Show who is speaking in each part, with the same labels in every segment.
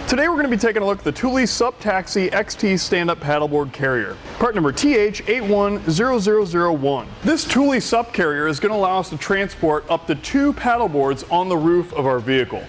Speaker 1: Today we're going to be taking a look at the Thule SUP Taxi XT Stand-Up Paddleboard Carrier, part number TH810001. This Thule SUP carrier is going to allow us to transport up to 2 paddleboards on the roof of our vehicle.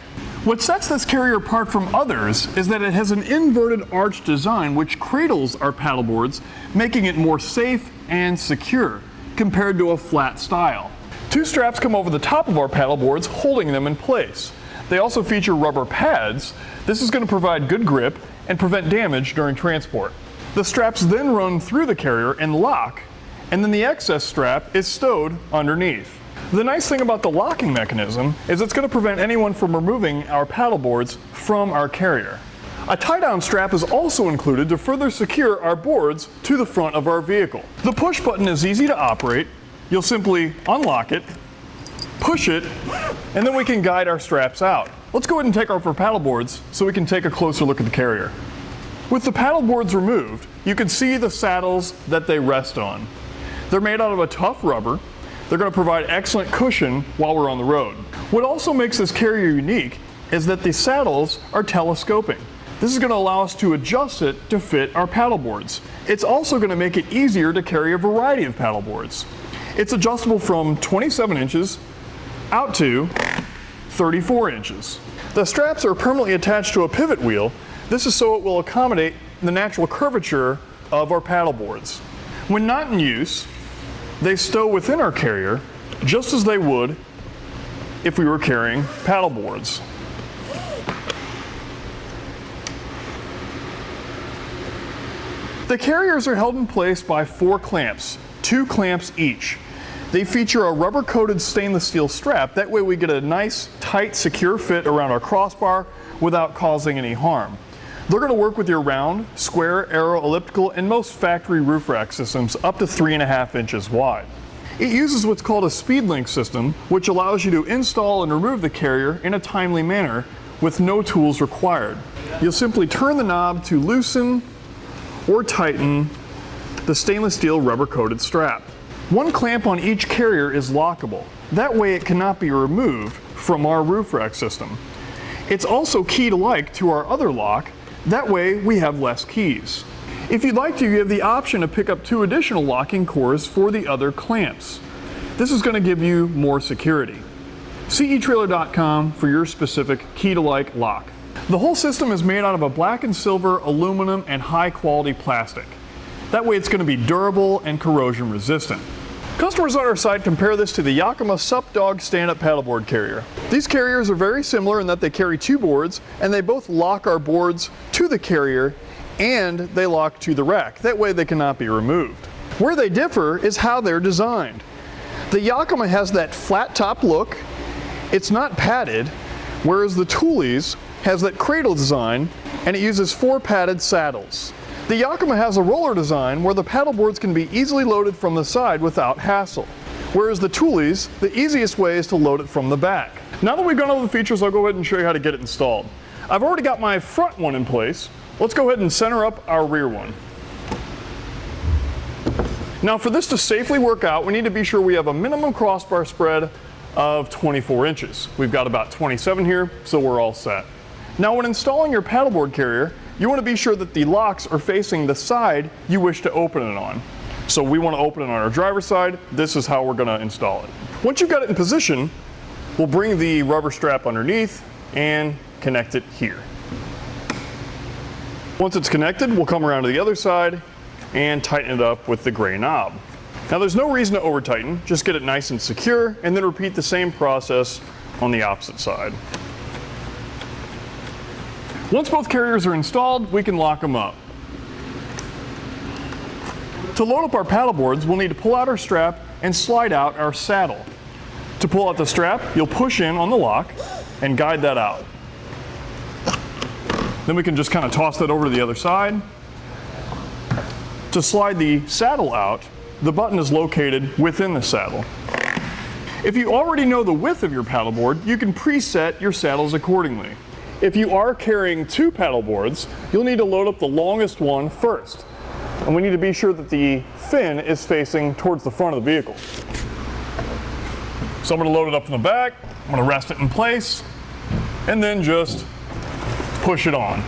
Speaker 1: What sets this carrier apart from others is that it has an inverted arch design which cradles our paddleboards, making it more safe and secure compared to a flat style. 2 straps come over the top of our paddleboards, holding them in place. They also feature rubber pads. This is going to provide good grip and prevent damage during transport. The straps then run through the carrier and lock, and then the excess strap is stowed underneath. The nice thing about the locking mechanism is it's going to prevent anyone from removing our paddleboards from our carrier. A tie-down strap is also included to further secure our boards to the front of our vehicle. The push button is easy to operate. You'll simply unlock it, push it, and then we can guide our straps out. Let's go ahead and take off our paddleboards so we can take a closer look at the carrier. With the paddleboards removed, you can see the saddles that they rest on. They're made out of a tough rubber. They're going to provide excellent cushion while we're on the road. What also makes this carrier unique is that the saddles are telescoping. This is going to allow us to adjust it to fit our paddleboards. It's also going to make it easier to carry a variety of paddleboards. It's adjustable from 27 inches out to 34 inches. The straps are permanently attached to a pivot wheel. This is so it will accommodate the natural curvature of our paddleboards. When not in use, they stow within our carrier just as they would if we were carrying paddleboards. The carriers are held in place by 4 clamps, 2 clamps each. They feature a rubber-coated stainless steel strap. That way we get a nice, tight, secure fit around our crossbar without causing any harm. They're going to work with your round, square, arrow, elliptical, and most factory roof rack systems up to 3.5 inches wide. It uses what's called a speed link system, which allows you to install and remove the carrier in a timely manner with no tools required. You'll simply turn the knob to loosen or tighten the stainless steel rubber-coated strap. 1 clamp on each carrier is lockable. That way it cannot be removed from our roof rack system. It's also key-like to our other lock. That way we have less keys. If you'd like to, you have the option to pick up 2 additional locking cores for the other clamps. This is going to give you more security. See etrailer.com for your specific key-like lock. The whole system is made out of a black and silver, aluminum, and high-quality plastic. That way it's going to be durable and corrosion resistant. Customers on our site compare this to the Yakima SUP Dog stand-up paddleboard carrier. These carriers are very similar in that they carry 2 boards, and they both lock our boards to the carrier and they lock to the rack. That way they cannot be removed. Where they differ is how they're designed. The Yakima has that flat top look. It's not padded, whereas the Toolies has that cradle design and it uses 4 padded saddles. The Yakima has a roller design where the paddleboards can be easily loaded from the side without hassle. Whereas the Toolies, the easiest way is to load it from the back. Now that we've gone over the features, I'll go ahead and show you how to get it installed. I've already got my front one in place. Let's go ahead and center up our rear one. Now for this to safely work out, we need to be sure we have a minimum crossbar spread of 24 inches. We've got about 27 here, so we're all set. Now when installing your paddleboard carrier, you want to be sure that the locks are facing the side you wish to open it on. So we want to open it on our driver's side. This is how we're going to install it. Once you've got it in position, we'll bring the rubber strap underneath and connect it here. Once it's connected, we'll come around to the other side and tighten it up with the gray knob. Now there's no reason to over tighten, just get it nice and secure and then repeat the same process on the opposite side. Once both carriers are installed, we can lock them up. To load up our paddleboards, we'll need to pull out our strap and slide out our saddle. To pull out the strap, you'll push in on the lock and guide that out. Then we can just kind of toss that over to the other side. To slide the saddle out, the button is located within the saddle. If you already know the width of your paddleboard, you can preset your saddles accordingly. If you are carrying 2 paddleboards, you'll need to load up the longest one first. And we need to be sure that the fin is facing towards the front of the vehicle. So I'm going to load it up in the back, I'm going to rest it in place, and then just push it on.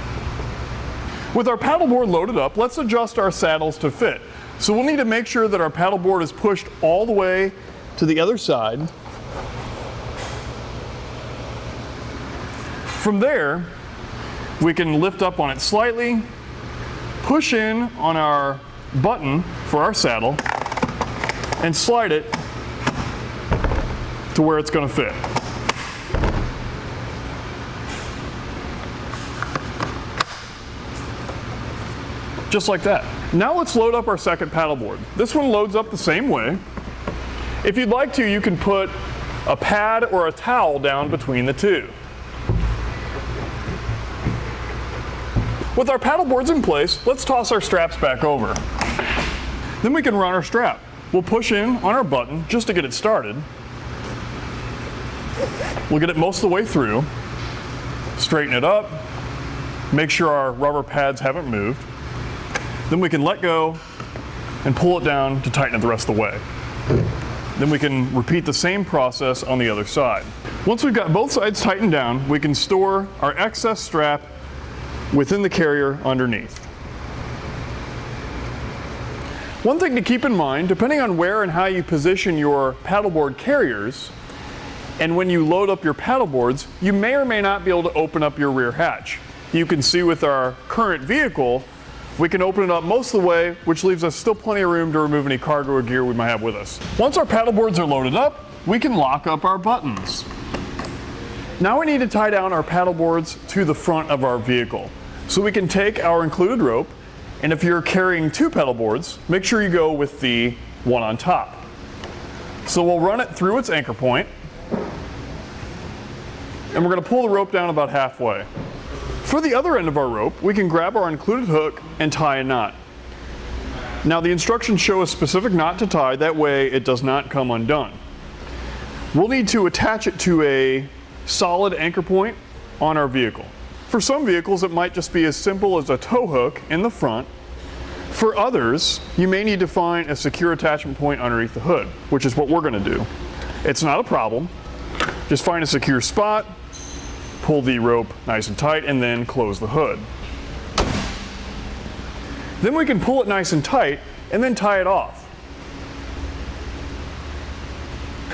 Speaker 1: With our paddleboard loaded up, let's adjust our saddles to fit. So we'll need to make sure that our paddleboard is pushed all the way to the other side. From there, we can lift up on it slightly, push in on our button for our saddle, and slide it to where it's going to fit. Just like that. Now let's load up our second paddleboard. This one loads up the same way. If you'd like to, you can put a pad or a towel down between the two. With our paddleboards in place, let's toss our straps back over. Then we can run our strap. We'll push in on our button just to get it started. We'll get it most of the way through, straighten it up, make sure our rubber pads haven't moved. Then we can let go and pull it down to tighten it the rest of the way. Then we can repeat the same process on the other side. Once we've got both sides tightened down, we can store our excess strap within the carrier underneath. One thing to keep in mind, depending on where and how you position your paddleboard carriers, and when you load up your paddleboards, you may or may not be able to open up your rear hatch. You can see with our current vehicle, we can open it up most of the way, which leaves us still plenty of room to remove any cargo or gear we might have with us. Once our paddleboards are loaded up, we can lock up our buttons. Now we need to tie down our paddleboards to the front of our vehicle. So we can take our included rope, and if you're carrying two paddleboards, make sure you go with the one on top. So we'll run it through its anchor point, and we're going to pull the rope down about halfway. For the other end of our rope, we can grab our included hook and tie a knot. Now the instructions show a specific knot to tie, that way it does not come undone. We'll need to attach it to a solid anchor point on our vehicle. For some vehicles, it might just be as simple as a tow hook in the front. For others, you may need to find a secure attachment point underneath the hood, which is what we're going to do. It's not a problem. Just find a secure spot, pull the rope nice and tight, and then close the hood. Then we can pull it nice and tight and then tie it off.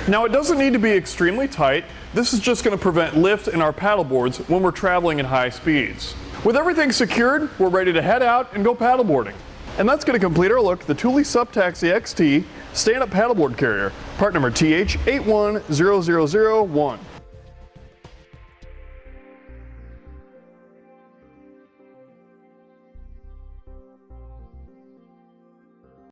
Speaker 1: Now it doesn't need to be extremely tight. This is just going to prevent lift in our paddleboards when we're traveling at high speeds. With everything secured, we're ready to head out and go paddleboarding. And that's going to complete our look at the Thule SUP Taxi XT stand-up paddleboard carrier, part number TH810001.